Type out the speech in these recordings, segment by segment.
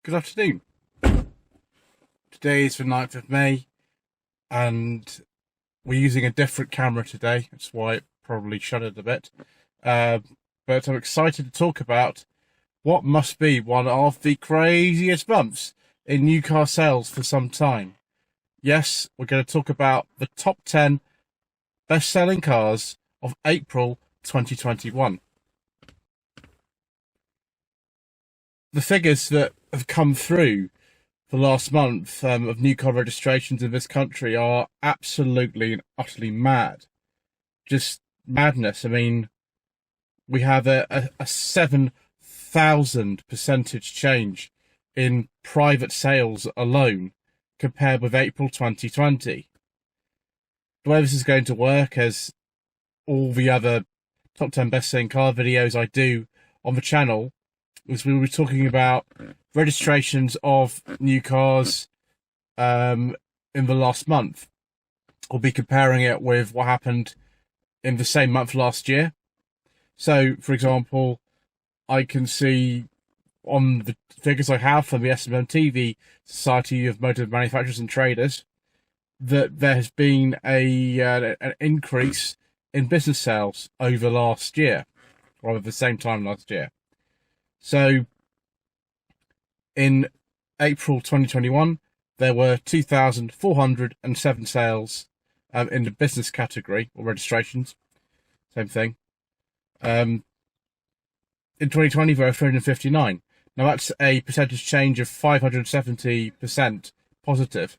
Good afternoon. Today is the 9th of May and we're using a different camera today. That's why it probably shuddered a bit. But I'm excited to talk about what must be one of the craziest months in new car sales for some time. Yes, we're going to talk about the top 10 best-selling cars of April 2021. The figures that have come through the last month of new car registrations in this country are absolutely and utterly mad. Just madness. I mean, we have a 7,000% change in private sales alone compared with April 2020. The way this is going to work, as all the other top 10 best-selling car videos I do on the channel, is we were talking about registrations of new cars in the last month. We'll be comparing it with what happened in the same month last year. So, for example, I can see on the figures I have from the SMMT, the Society of Motor Manufacturers and Traders, that there has been an increase in business sales over last year, or over the same time last year. So, in April 2021, there were 2,407 sales in the business category, or registrations, same thing. In 2020, there were 359. Now, that's a percentage change of 570% positive.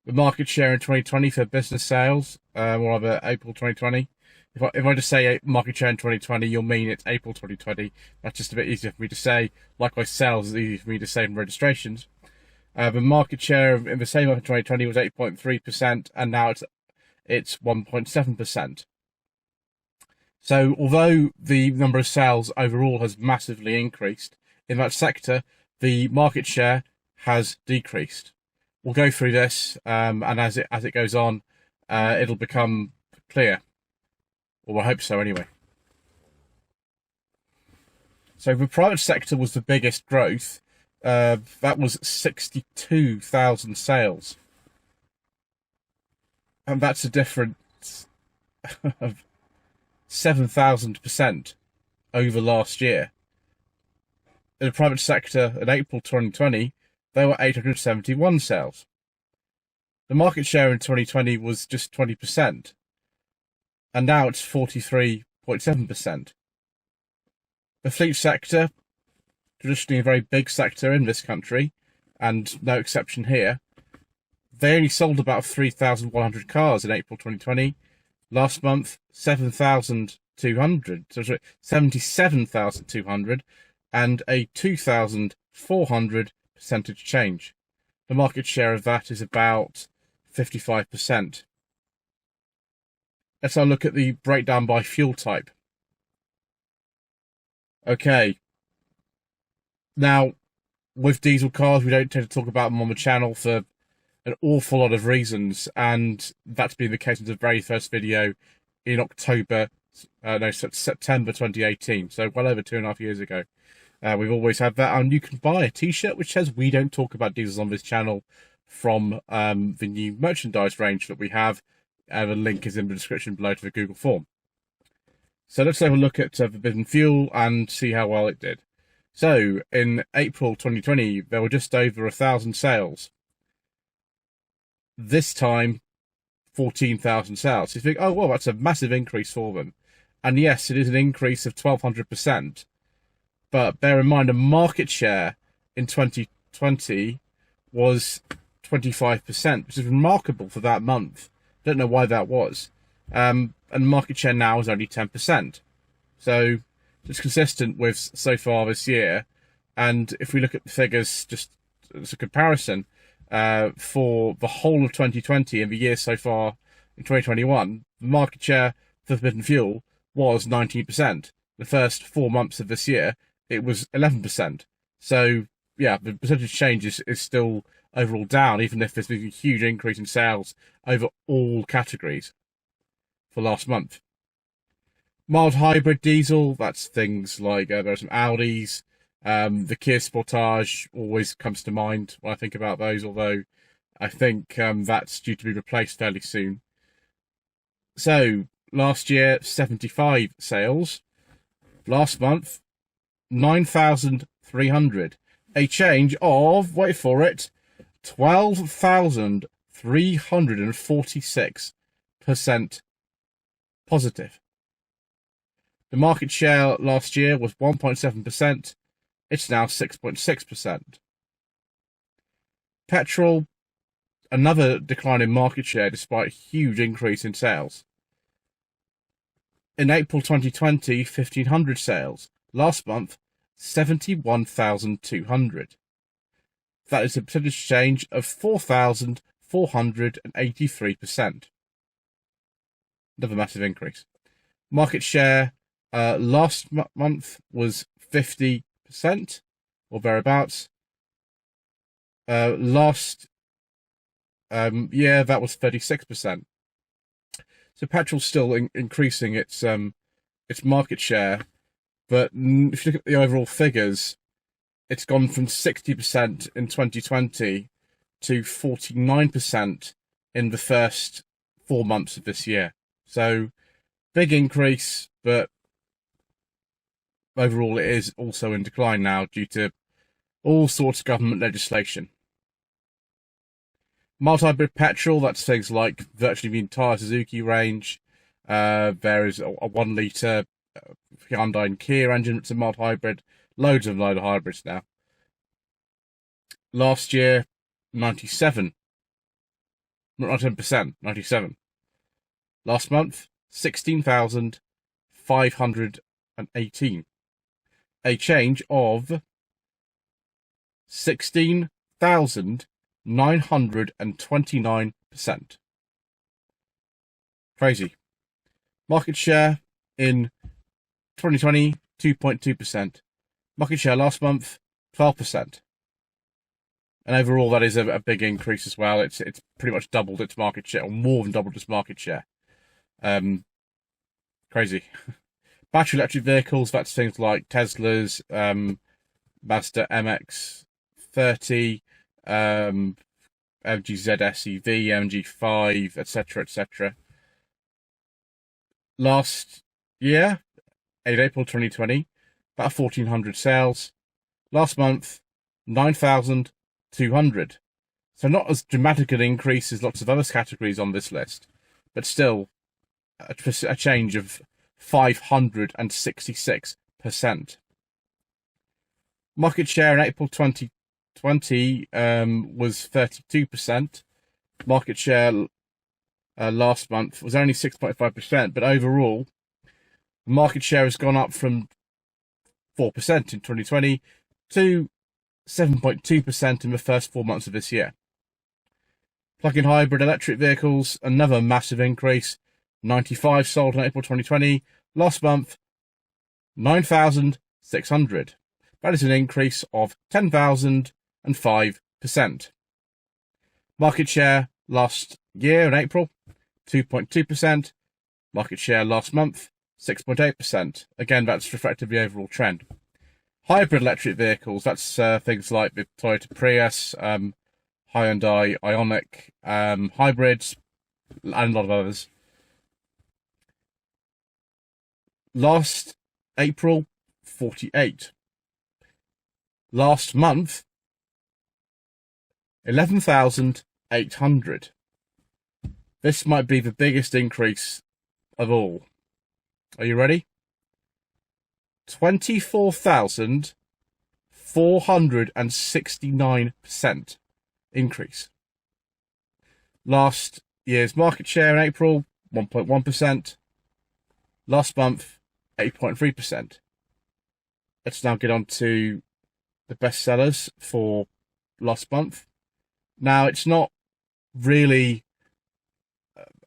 The market share in 2020 for business sales, or over April 2020, if I just say market share in 2020, you'll mean it's April 2020. That's just a bit easier for me to say. Likewise, sales is easy for me to say in registrations. The market share in the same month in 2020 was 8.3%, and now it's 1.7%. So, although the number of sales overall has massively increased, in that sector, the market share has decreased. We'll go through this, and as it goes on, it'll become clear. Well, I hope so anyway. So the private sector was the biggest growth. That was 62,000 sales. And that's a difference of 7,000% over last year. In the private sector in April 2020, there were 871 sales. The market share in 2020 was just 20%. And now it's 43.7%. The fleet sector, traditionally a very big sector in this country, and no exception here, they only sold about 3,100 cars in April 2020. Last month, 77,200, and a 2,400 percentage change. The market share of that is about 55%. Let's have a look at the breakdown by fuel type. Okay. Now, with diesel cars, we don't tend to talk about them on the channel for an awful lot of reasons, and that's been the case in the very first video in September 2018, so well over 2.5 years ago. We've always had that, and you can buy a t-shirt which says we don't talk about diesels on this channel from the new merchandise range that we have. The link is in the description below to the Google form. So let's have a look at the business fuel and see how well it did. So in April 2020, there were just over 1,000 sales. This time, 14,000 sales. So you think, oh, well, that's a massive increase for them. And yes, it is an increase of 1,200%. But bear in mind, the market share in 2020 was 25%, which is remarkable for that month. Don't know why that was. And market share now is only 10%. So it's consistent with so far this year. And if we look at the figures, just as a comparison, for the whole of 2020 and the year so far in 2021, the market share for forbidden fuel was 19%. The first 4 months of this year, it was 11%. So, yeah, the percentage change is still overall down, even if there's been a huge increase in sales over all categories for last month. Mild hybrid diesel, that's things like there are some Audis, The Kia Sportage always comes to mind when I think about those, although I think that's due to be replaced fairly soon. So, last year, 75 sales. Last month, 9,300. A change of, wait for it, 12,346% positive. The market share last year was 1.7%. It's now 6.6%. Petrol, another decline in market share despite a huge increase in sales. In April 2020, 1,500 sales. Last month, 71,200. That is a percentage change of 4,483%. Another massive increase. Market share last month was 50% or thereabouts. Last year, that was 36%. So petrol's still increasing its market share, but if you look at the overall figures, it's gone from 60% in 2020 to 49% in the first 4 months of this year. So big increase, but overall it is also in decline now due to all sorts of government legislation. Multi-hybrid petrol, that's things like virtually the entire Suzuki range. There is a 1 litre Hyundai and Kia engine that's a mild hybrid. Loads of mild hybrids now. Last year, 97. Not 10%, 97. Last month, 16,518. A change of 16,929%. Crazy. Market share in 2020, 2.2%. Market share last month, 12%. And overall, that is a big increase as well. It's pretty much doubled its market share, or more than doubled its market share. Crazy. Battery electric vehicles, that's things like Tesla's, Mazda MX-30, MG ZS EV, MG5, etc., etc. Last year, in April 2020, about 1,400 sales. Last month, 9,200. So not as dramatic an increase as lots of other categories on this list, but still a change of 566%. Market share in April 2020 was 32%. Market share last month was only 6.5%, but overall, the market share has gone up from 4% in 2020 to 7.2% in the first 4 months of this year. Plug-in hybrid electric vehicles, another massive increase. 95 sold in April 2020. Last month, 9,600. That is an increase of 10,005%. Market share last year in April, 2.2%. Market share last month, 6.8%. Again, that's reflective of the overall trend. Hybrid electric vehicles, that's things like the Toyota Prius, Hyundai Ioniq, hybrids, and a lot of others. Last April, 48. Last month, 11,800. This might be the biggest increase of all. Are you ready? 24,469% increase. Last year's market share in April, 1.1%. Last month, 8.3%. Let's now get on to the best sellers for last month. Now, it's not really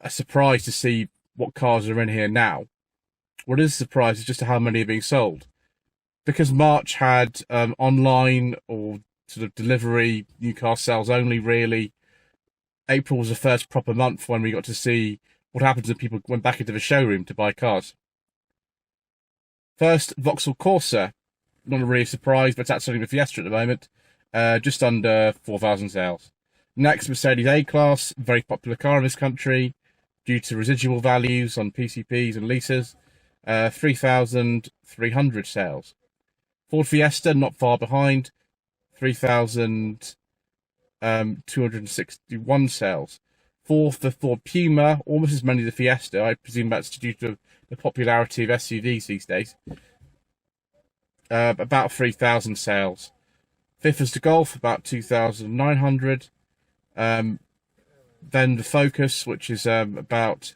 a surprise to see what cars are in here now. What is a surprise is just how many are being sold. Because March had online or sort of delivery, new car sales only really. April was the first proper month when we got to see what happens when people went back into the showroom to buy cars. First, Vauxhall Corsa, not really a surprise, but it's outselling the Fiesta at the moment. Just under 4,000 sales. Next, Mercedes A-Class, very popular car in this country due to residual values on PCPs and leases. 3,300 sales. Ford Fiesta, not far behind, 3,261 sales. Fourth, the Ford Puma, almost as many as the Fiesta. I presume that's due to the popularity of SUVs these days. About 3,000 sales. Fifth is the Golf, about 2,900. Then the Focus, which is about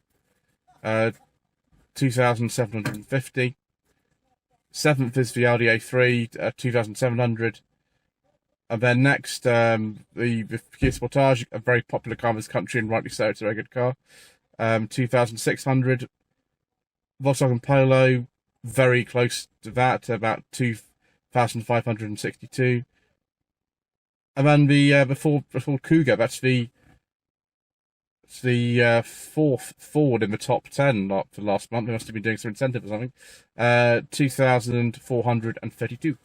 2,750. Seventh is the Audi A3, 2,700. And then next, the Kia Sportage, a very popular car in this country, and rightly so, it's a very good car. 2,600. Volkswagen Polo, very close to that, about 2,562. And then the Ford Kuga, that's the fourth Ford in the top 10 for last month. They must have been doing some incentive or something. 2,432.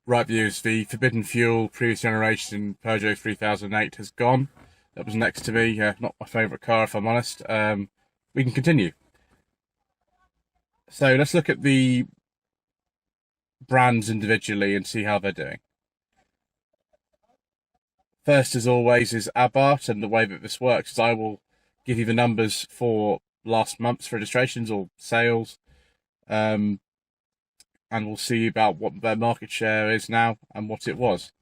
Right, viewers, the Forbidden Fuel previous generation Peugeot 3008 has gone. That was next to me. Not my favourite car, if I'm honest. We can continue. So let's look at the brands individually and see how they're doing. First, as always, is Abarth, and the way that this works is I will give you the numbers for last month's registrations or sales, and we'll see about what their market share is now and what it was.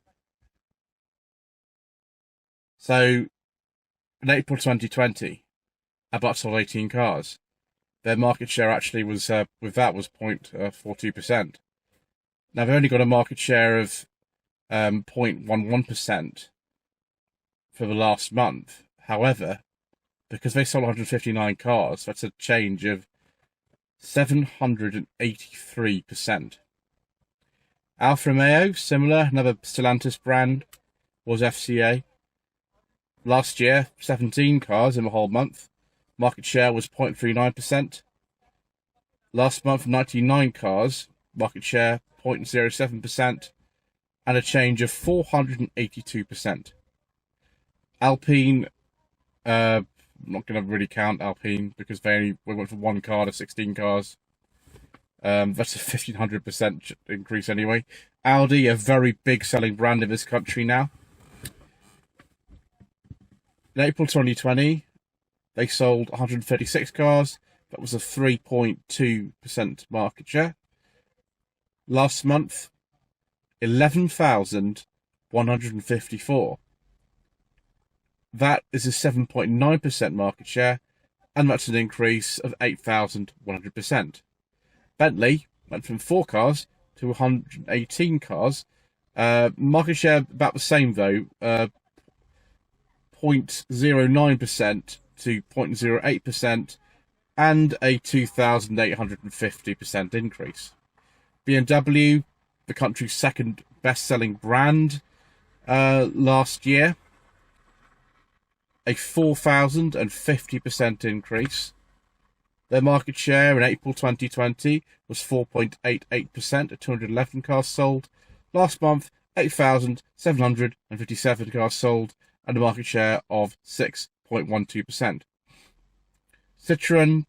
So, in April 2020, Abarth sold 18 cars. Their market share actually was, with that, was 0.42%. Now, they've only got a market share of 0.11% for the last month. However, because they sold 159 cars, that's a change of 783%. Alfa Romeo, similar, another Stellantis brand, was FCA. Last year, 17 cars in the whole month. Market share was 0.39%. Last month, 99 cars. Market share 0.07%. And a change of 482%. Alpine, I'm not going to really count Alpine because we went from 1 car to 16 cars. That's a 1,500% increase anyway. Audi, a very big selling brand in this country now. In April 2020, they sold 136 cars. That was a 3.2% market share. Last month, 11,154. That is a 7.9% market share, and that's an increase of 8,100%. Bentley went from 4 cars to 118 cars. Market share about the same though, 0.09% to 0.08%, and a 2,850% increase. BMW, the country's second best-selling brand, last year, a 4,050% increase. Their market share in April 2020 was 4.88% at 211 cars sold. Last month, 8,757 cars sold, and a market share of 6.12%. Citroën,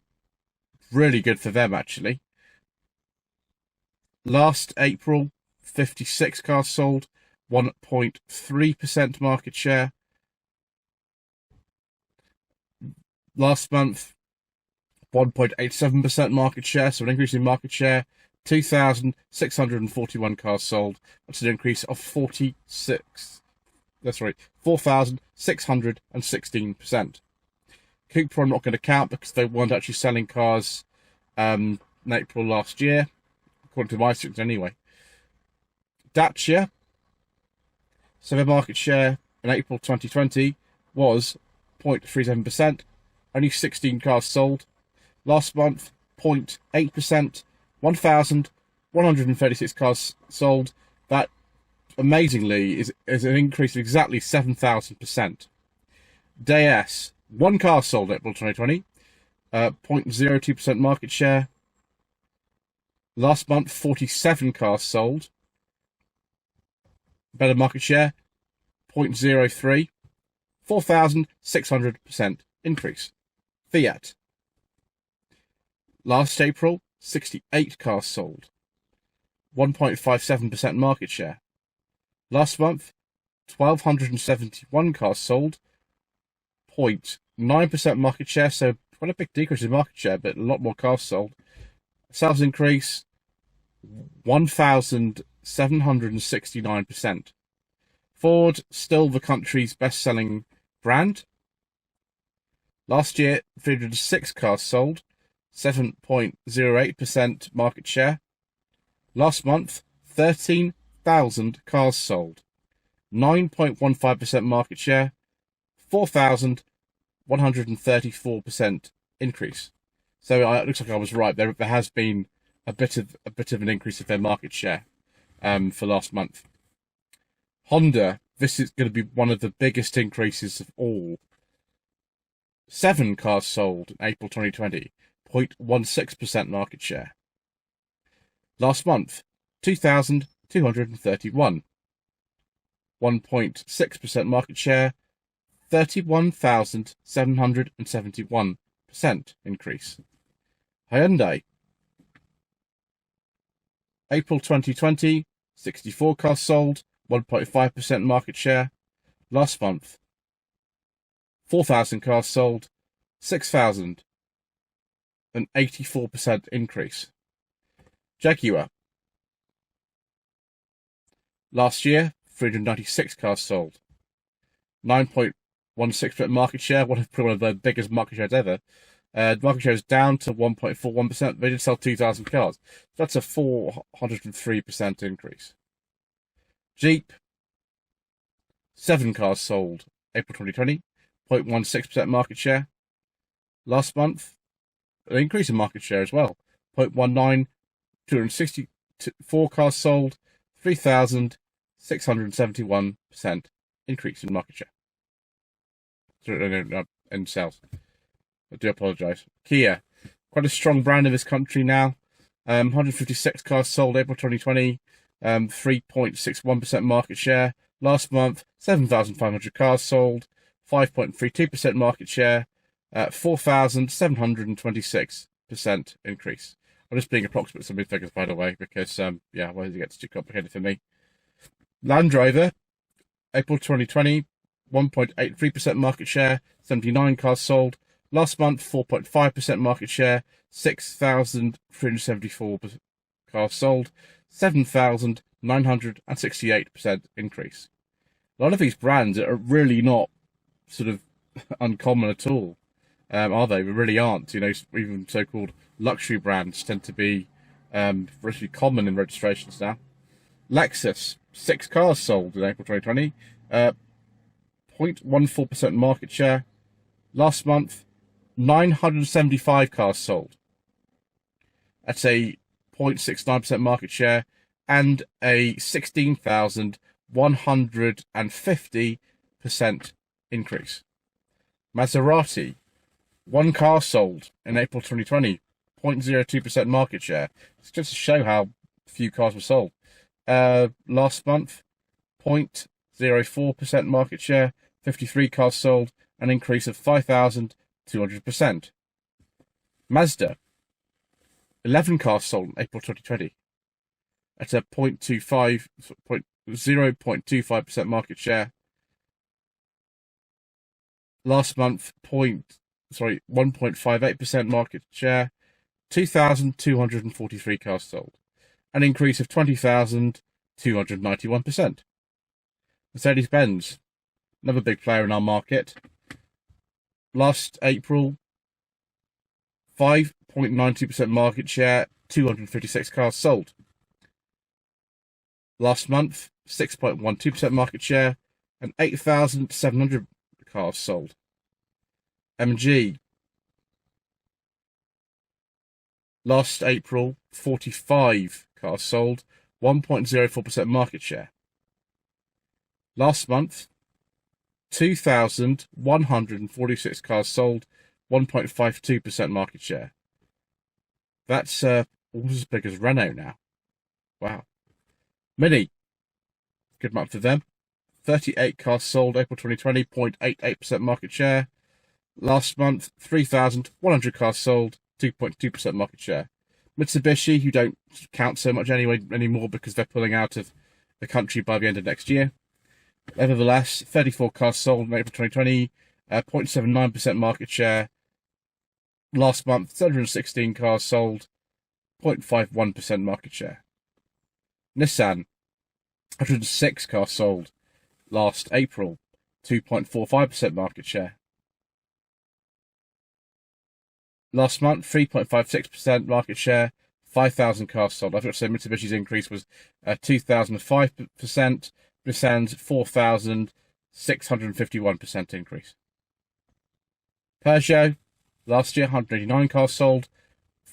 really good for them actually. Last April, 56 cars sold, 1.3% market share. Last month, 1.87% market share, so an increase in market share. 2,641 cars sold. That's an increase of 4,616%. Cupra I'm not going to count because they weren't actually selling cars in April last year, according to my figures anyway. Dacia, so their market share in April 2020 was 0.37%, only 16 cars sold. Last month, 0.8%, 1,136 cars sold. That, amazingly, is an increase of exactly 7,000%. DS, 1 car sold in April 2020, 0.02% market share. Last month, 47 cars sold. Better market share, 0.03. 4,600% increase. Fiat. Last April, 68 cars sold. 1.57% market share. Last month, 1,271 cars sold. 0.9% market share, so quite a big decrease in market share, but a lot more cars sold. Sales increase, 1,769%. Ford, still the country's best-selling brand. Last year, 306 cars sold, 7.08% market share. Last month, 13,000 cars sold, 9.15% market share, 4,134% increase. So it looks like I was right. There has been a bit of an increase of their market share for last month. Honda, this is going to be one of the biggest increases of all. 7 cars sold in April 2020, 0.16% market share. Last month, 2,231, 1.6% market share, 31,771% increase. Hyundai, April 2020, 64 cars sold, 1.5% market share. Last month, 4,000 cars sold, 6,000, an 84% increase. Jaguar, last year, 396 cars sold, 9.16% market share, one of the biggest market shares ever. Market share is down to 1.41%. They did sell 2,000 cars. That's a 403% increase. Jeep, 7 cars sold, April 2020, 0.16% market share. Last month, an increase in market share as well, 0.19, 264 cars sold, 3,671% increase in market share. In sales. I do apologise. Kia, quite a strong brand in this country now. 156 cars sold, April 2020, 3.61% market share. Last month, 7,500 cars sold, 5.32% market share, 4,726% increase. I'm just being approximate with some of the figures, by the way, because, otherwise it gets too complicated for me. Land Rover, April 2020, 1.83% market share, 79 cars sold. Last month, 4.5% market share, 6,374 cars sold, 7,968% increase. A lot of these brands are really not sort of uncommon at all, are they? They really aren't. You know, even so-called luxury brands tend to be relatively common in registrations now. Lexus, 6 cars sold in April 2020, 0.14% market share. Last month, 975 cars sold. That's a 0.69% market share and a 16,150% increase. Maserati, 1 car sold in April 2020, 0.02% market share. It's just to show how few cars were sold. Last month, 0.04% market share, 53 cars sold, an increase of 5,200%. Mazda, 11 cars sold in April 2020. That's a 0.25% market share. Last month, 1.58% market share, 2,243 cars sold, an increase of 20,291%. Mercedes-Benz, another big player in our market. Last April, 5.92% market share, 256 cars sold. Last month, 6.12% market share, and 8,700 cars sold. MG, last April, 45 cars sold, 1.04% market share. Last month, 2,146 cars sold, 1.52% market share. That's almost as big as Renault now. Wow. Mini, good month for them. 38 cars sold, April 2020, 0.88% market share. Last month, 3,100 cars sold, 2.2% market share. Mitsubishi, who don't count so much anymore because they're pulling out of the country by the end of next year. Nevertheless, 34 cars sold in April 2020, 0.79% market share. Last month, 716 cars sold, 0.51% market share. Nissan, 106 cars sold last April, 2.45% market share. Last month, 3.56% market share, 5,000 cars sold. I forgot to say Mitsubishi's increase was 2,005%, Nissan's 4,651% increase. Peugeot, last year, 189 cars sold,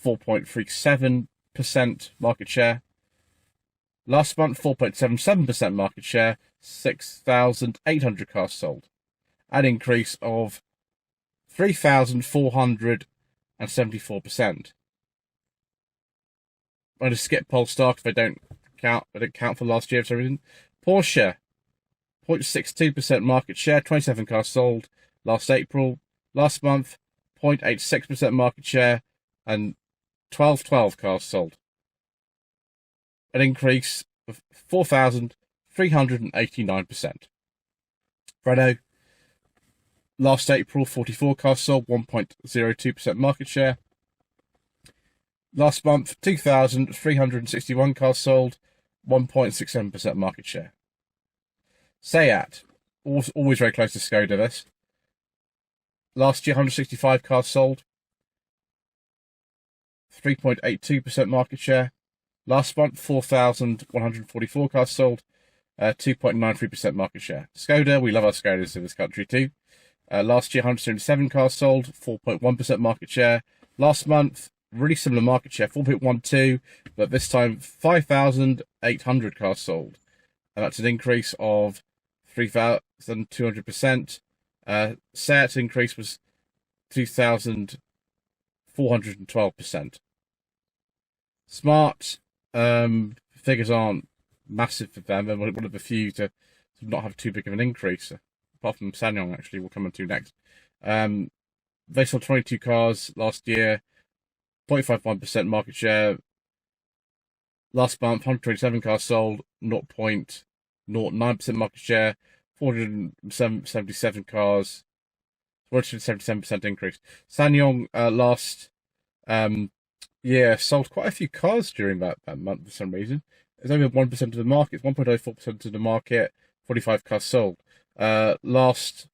4.37% market share. Last month, 4.77% market share, 6,800 cars sold. An increase of 3,474%. I'm going to skip Polestar because they don't count for last year for some reason. Porsche, 0.62% market share, 27 cars sold last April. Last month, 0.86% market share and 12 cars sold. An increase of 4,389%. Renault, last April, 44 cars sold, 1.02% market share. Last month, 2,361 cars sold, 1.67% market share. Seat, always very close to Skoda, this. Last year, 165 cars sold, 3.82% market share. Last month, 4,144 cars sold, 2.93% market share. Skoda, we love our Skodas in this country too. Last year, 177 cars sold, 4.1% market share. Last month, really similar market share, 4.12, but this time 5,800 cars sold. And that's an increase of 3,200%. Seat's increase was 2,412%. Smart, figures aren't massive for them. They're one of the few to not have too big of an increase, apart from Sanyong, actually, we'll come on to next. They sold 22 cars last year, 0.51% market share. Last month, 127 cars sold, 0.09% market share, 477 cars, 477% increase. Sanyong last year sold quite a few cars during that month for some reason. It's only 1% of the market, 1.04% of the market, 45 cars sold. Last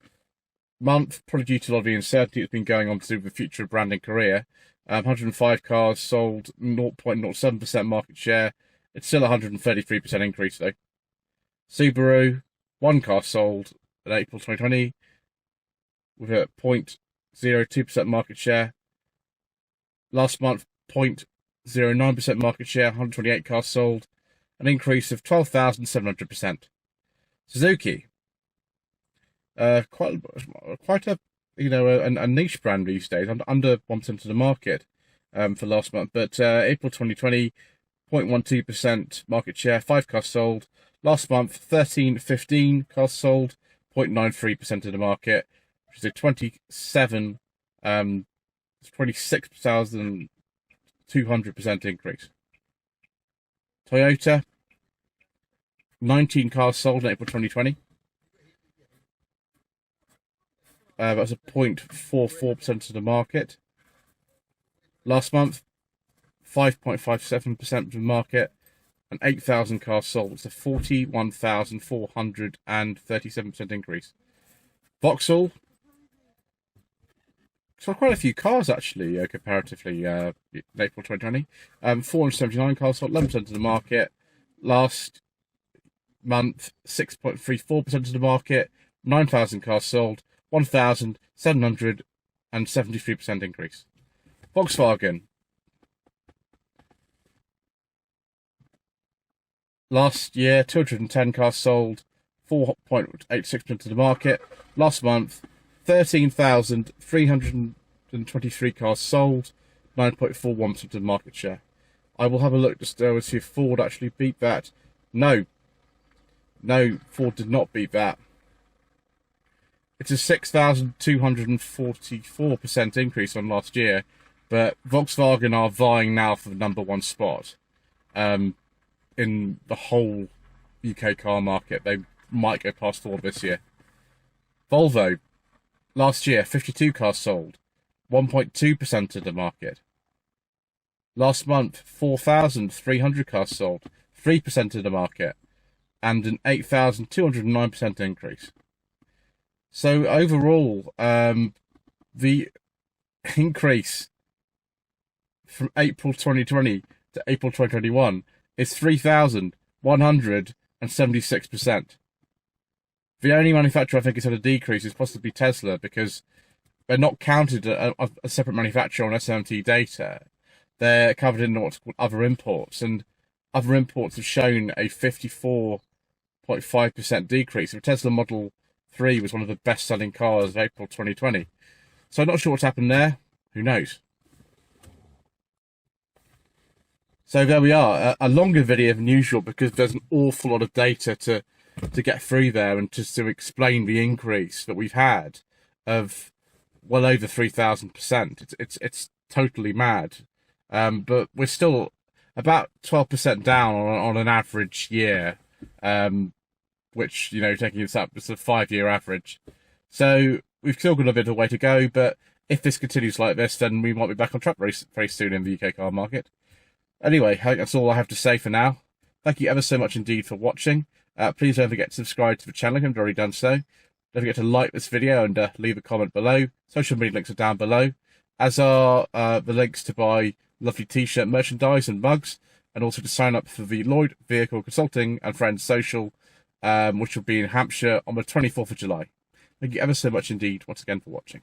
month, probably due to a lot of the uncertainty that's been going on to do with the future of brand in Korea, 105 cars sold, 0.07% market share. It's still a 133% increase though. Subaru, 1 car sold in April 2020 with a 0.02% market share. Last month, 0.09% market share, 128 cars sold, an increase of 12,700%. Suzuki, quite a a niche brand these days, under 1% of the market for last month. But April 2020, 0.12% market share, 5 cars sold. Last month, 15 cars sold, 0.93% of the market, which is a 26,200% increase. Toyota, 19 cars sold in April 2020. That was a 0.44% of the market. Last month, 5.57% of the market, and 8,000 cars sold. It's a 41,437% increase. Vauxhall, so quite a few cars actually, comparatively, in April 2020. 479 cars sold, 11% of the market. Last month, 6.34% of the market, 9,000 cars sold, 1,773% increase. Volkswagen. Last year, 210 cars sold, 4.86% of the market. Last month, 13,323 cars sold, 9.41% of the market share. I will have a look just to see if Ford actually beat that. No, Ford did not beat that. It's a 6,244% increase on last year, but Volkswagen are vying now for the #1 spot in the whole UK car market. They might go past Ford this year. Volvo, last year, 52 cars sold, 1.2% of the market. Last month, 4,300 cars sold, 3% of the market, and an 8,209% increase. So overall, the increase from April 2020 to April 2021 is 3,176%. The only manufacturer I think has had a decrease is possibly Tesla, because they're not counted a separate manufacturer on SMT data. They're covered in what's called other imports, and other imports have shown a 54.5% decrease. The Tesla Model 3 was one of the best-selling cars of April 2020. So I'm not sure what's happened there. Who knows? So there we are, a longer video than usual because there's an awful lot of data to get through there, and just to explain the increase that we've had of well over 3,000%. It's totally mad. But we're still about 12% down on an average year, which, you know, taking this up, it's a 5-year average. So we've still got a bit of a way to go, but if this continues like this, then we might be back on track very, very soon in the UK car market. Anyway, I think that's all I have to say for now. Thank you ever so much indeed for watching. Please don't forget to subscribe to the channel if you haven't already done so. Don't forget to like this video and leave a comment below. Social media links are down below, as are the links to buy lovely t-shirt merchandise and mugs, and also to sign up for the Lloyd Vehicle Consulting and Friends Social, which will be in Hampshire on the 24th of July. Thank you ever so much indeed once again for watching.